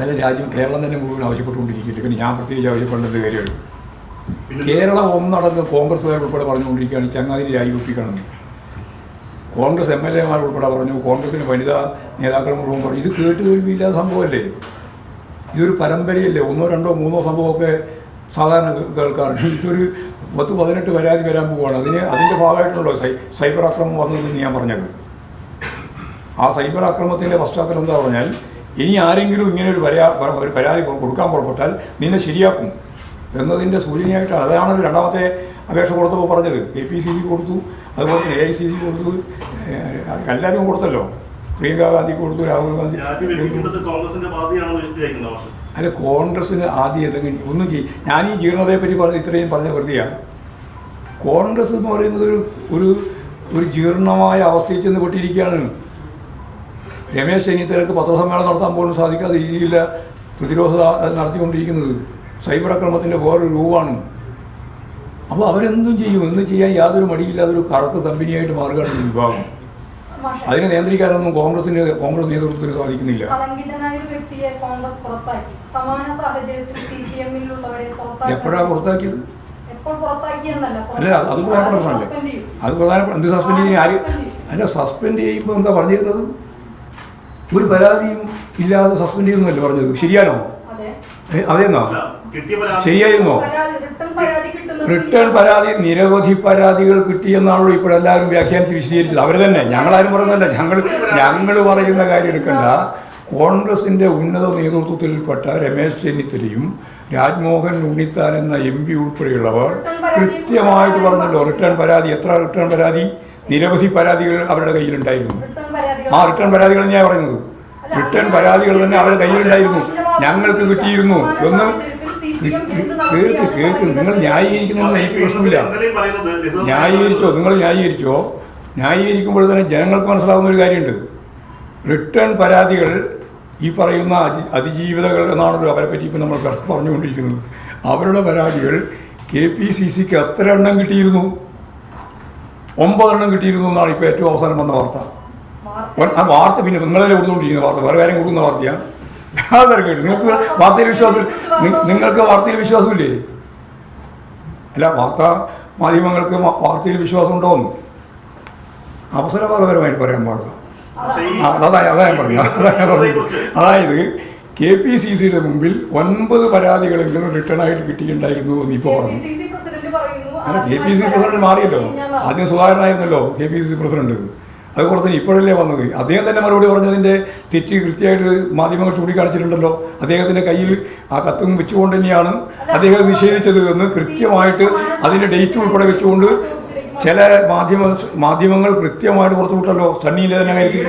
അതല്ല രാജ്യം കേരളം തന്നെ മുഴുവൻ ആവശ്യപ്പെട്ടുകൊണ്ടിരിക്കുകയില്ല. പിന്നെ ഞാൻ പ്രത്യേകിച്ച് ആവശ്യപ്പെടേണ്ട കാര്യമാണ്. കേരളം ഒന്നടങ്കം കോൺഗ്രസ്സുകാർ ഉൾപ്പെടെ പറഞ്ഞുകൊണ്ടിരിക്കുകയാണ് ചങ്ങാതിരി രാജിവെപ്പിക്കണമെന്ന്. കോൺഗ്രസ് MLA ഉൾപ്പെടെ പറഞ്ഞു, കോൺഗ്രസിന് വനിതാ നേതാക്കൾ മുഴുവൻ പറഞ്ഞു. ഇത് കേട്ടുകേൾവിയില്ലാത്ത സംഭവമല്ലേ? ഇതൊരു പരമ്പരയല്ലേ? 1, 2, 3 സംഭവമൊക്കെ സാധാരണ കേൾക്കാറുണ്ട്. ഇതൊരു 10-18 പരാതി വരാൻ പോവുകയാണ്. അതിൻ്റെ ഭാഗമായിട്ടുണ്ടോ സൈബർ ആക്രമണം വന്നതെന്ന് ഞാൻ പറഞ്ഞത്. ആ സൈബർ ആക്രമണത്തിൻ്റെ പശ്ചാത്തലം എന്താ പറഞ്ഞാൽ, ഇനി ആരെങ്കിലും ഇങ്ങനെ ഒരു പരാതി കൊടുക്കാൻ പുറപ്പെട്ടാൽ നിന്നെ ശരിയാക്കും എന്നതിൻ്റെ സൂചനയായിട്ടാണ്. അതാണല്ലോ രണ്ടാമത്തെ അപേക്ഷ കൊടുത്തപ്പോൾ പറഞ്ഞത്. KPCC കൊടുത്തു, അതുപോലെ തന്നെ AICC കൊടുത്തു, എല്ലാവരും കൊടുത്തല്ലോ. പ്രിയങ്ക ഗാന്ധി കൊടുത്തു, രാഹുൽ ഗാന്ധി. അല്ല, കോൺഗ്രസ്സിന് ആദ്യം ഏതെങ്കിലും ഒന്നും ഞാൻ ഈ ജീർണതയെപ്പറ്റി ഇത്രയും പറഞ്ഞ വെറുതെയാണ്. കോൺഗ്രസ് എന്ന് പറയുന്നത് ഒരു ജീർണമായ അവസ്ഥയിൽ ചെന്ന് പെട്ടിരിക്കുകയാണ്. രമേശ് ചെന്നിത്തലക്ക് പത്രസമ്മേളനം നടത്താൻ പോലും സാധിക്കാത്ത രീതിയില്ല പ്രതിരോധ നടത്തിക്കൊണ്ടിരിക്കുന്നത്. സൈബർ ആക്രമണത്തിൻ്റെ വേറൊരു രൂപമാണ്. അപ്പോൾ അവരെന്തും ചെയ്യും, എന്തും ചെയ്യാൻ യാതൊരു മടിയില്ലാതൊരു കറുത്ത കമ്പനിയായിട്ട് മാറുകയാണ് ഈ വിഭാഗം. അതിനെ നിയന്ത്രിക്കാനൊന്നും കോൺഗ്രസ് നേതൃത്വത്തിന് സാധിക്കുന്നില്ല. എപ്പോഴാണ് പുറത്താക്കിയത്? അല്ല, അത് പ്രധാനപ്പെട്ട പ്രശ്നമല്ലേ? അത് പ്രധാനപ്പെട്ട എന്ത് സസ്പെൻഡ് ചെയ്യാൻ ആര്? അല്ല, സസ്പെൻഡ് ചെയ്യുമ്പോൾ എന്താ പറഞ്ഞിരുന്നത്? ഒരു പരാതിയും ഇല്ലാതെ സസ്പെൻഡ് ചെയ്യുന്നല്ലേ പറഞ്ഞത്? ശരിയാണോ? അതെന്നോ? ശരിയായിരുന്നോ? റിട്ടേൺ പരാതി, നിരവധി പരാതികൾ കിട്ടിയെന്നാണല്ലോ ഇപ്പോഴെല്ലാവരും വ്യാഖ്യാനിച്ച് വിശദീകരിച്ചത്. അവർ തന്നെ, ഞങ്ങളാരും പറയുന്നതല്ല, ഞങ്ങൾ പറയുന്ന കാര്യം എടുക്കണ്ട. കോൺഗ്രസിൻ്റെ ഉന്നത നേതൃത്വത്തിൽപ്പെട്ട രമേശ് ചെന്നിത്തലയും രാജ്മോഹൻ ഉണ്ണിത്താൻ എന്ന MP ഉൾപ്പെടെയുള്ളവർ കൃത്യമായിട്ട് പറഞ്ഞല്ലോ റിട്ടേൺ പരാതി. എത്ര റിട്ടേൺ പരാതി? നിരവധി പരാതികൾ അവരുടെ കയ്യിലുണ്ടായിരുന്നു. ആ റിട്ടേൺ പരാതികൾ ഞാൻ പറയുന്നത്, റിട്ടേൺ പരാതികൾ തന്നെ അവരുടെ കയ്യിലുണ്ടായിരുന്നു. ഞങ്ങൾക്ക് കിട്ടിയിരുന്നു എന്ന് കേൾക്ക്. നിങ്ങൾ ന്യായീകരിക്കുന്നതെന്ന് എനിക്ക് പ്രശ്നമില്ല. നിങ്ങൾ ന്യായീകരിക്കുമ്പോൾ തന്നെ ജനങ്ങൾക്ക് മനസ്സിലാവുന്ന ഒരു കാര്യമുണ്ട്. റിട്ടേൺ പരാതികൾ ഈ പറയുന്ന അതിജീവിതകൾ എന്നാണല്ലോ അവരെ പറ്റി ഇപ്പം നമ്മൾ പറഞ്ഞുകൊണ്ടിരിക്കുന്നത്. അവരുടെ പരാതികൾ KPCCക്ക് എത്ര എണ്ണം കിട്ടിയിരുന്നു? 9 എണ്ണം കിട്ടിയിരുന്നു എന്നാണ് ഇപ്പോൾ ഏറ്റവും അവസാനം വന്ന വാർത്ത. ആ വാർത്ത പിന്നെ നിങ്ങളല്ലേ കൊടുത്തുകൊണ്ടിരിക്കുന്ന വാർത്ത, വേറെ കാര്യം കൊടുക്കുന്ന വാർത്തയാണ്. അതൊക്കെ നിങ്ങൾക്ക് വാർത്തയിൽ വിശ്വാസമില്ലേ? അല്ല, മാധ്യമങ്ങൾക്ക് വാർത്തയിൽ വിശ്വാസം ഉണ്ടോന്ന് അവസരവാദപരമായിട്ട് പറയാൻ പാടില്ല. അതാ ഞാൻ പറഞ്ഞു. അതായത് KPCCയുടെ മുമ്പിൽ 9 പരാതികളെങ്കിലും റിട്ടേൺ ആയിട്ട് കിട്ടിയിട്ടുണ്ടായിരുന്നു എന്ന് ഇപ്പോൾ പറഞ്ഞു. അല്ല, KPCC പ്രസിഡന്റ് മാറിയല്ലോ. ആദ്യം സുധാകരനായിരുന്നല്ലോ KPCC പ്രസിഡന്റ്. അതുപോലെ തന്നെ ഇപ്പോഴല്ലേ വന്നത്. അദ്ദേഹം തന്നെ മറുപടി പറഞ്ഞതിൻ്റെ തെറ്റ് കൃത്യമായിട്ട് മാധ്യമങ്ങൾ ചൂണ്ടിക്കാണിച്ചിട്ടുണ്ടല്ലോ. അദ്ദേഹത്തിൻ്റെ കയ്യിൽ ആ കത്തും വെച്ചുകൊണ്ട് തന്നെയാണ് അദ്ദേഹം നിഷേധിച്ചത് എന്ന് കൃത്യമായിട്ട് അതിൻ്റെ ഡേറ്റ് ഉൾപ്പെടെ വെച്ചുകൊണ്ട് ചില മാധ്യമങ്ങൾ കൃത്യമായിട്ട് പുറത്തുവിട്ടല്ലോ. സണ്ണിയിലെ തന്നെ കാര്യത്തിൽ